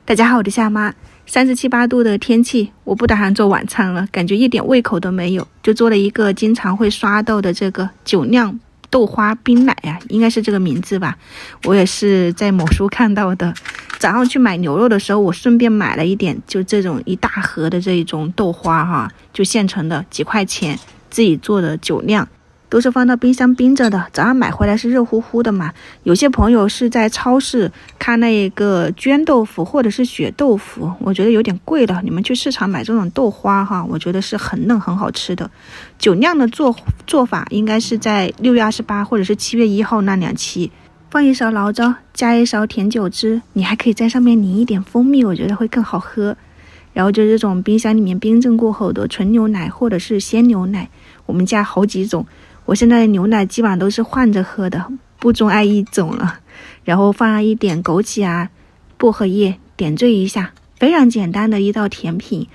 大家好，我是夏妈。37、8度的天气，我不打算做晚餐了，感觉一点胃口都没有，就做了一个经常会刷到的这个酒酿豆花冰奶啊，应该是这个名字吧，我也是在某书看到的。早上去买牛肉的时候，我顺便买了一点，就这种一大盒的这种豆花哈，就现成的，几块钱自己做的酒酿。都是放到冰箱冰着的，早上买回来是热乎乎的嘛。有些朋友是在超市看那个绢豆腐或者是血豆腐，我觉得有点贵了，你们去市场买这种豆花哈，我觉得是很嫩很好吃的。酒酿的做法应该是在6月28或者是7月1号那2期，放一勺醪糟，加一勺甜酒汁，你还可以在上面淋一点蜂蜜，我觉得会更好喝。然后就是这种冰箱里面冰镇过后的纯牛奶或者是鲜牛奶，我们家好几种，我现在的牛奶基本上都是换着喝的，不钟爱一种了。然后放上一点枸杞啊、薄荷叶，点缀一下，非常简单的一道甜品。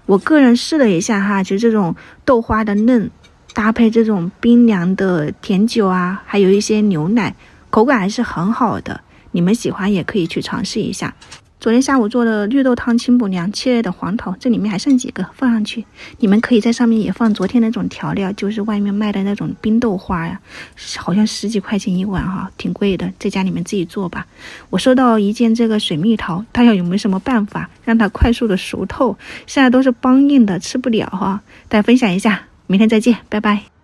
我个人试了一下哈，就这种豆花的嫩，搭配这种冰凉的甜酒啊，还有一些牛奶，口感还是很好的。你们喜欢也可以去尝试一下。昨天下午做的绿豆汤清补凉切类的黄桃，这里面还剩几个，放上去。你们可以在上面也放昨天那种调料，就是外面卖的那种冰豆花呀，好像10几块钱一碗哈，挺贵的，在家里面自己做吧。我收到一件这个水蜜桃，大家有没有什么办法让它快速的熟透？现在都是梆硬的，吃不了哈。大家分享一下，明天再见，拜拜。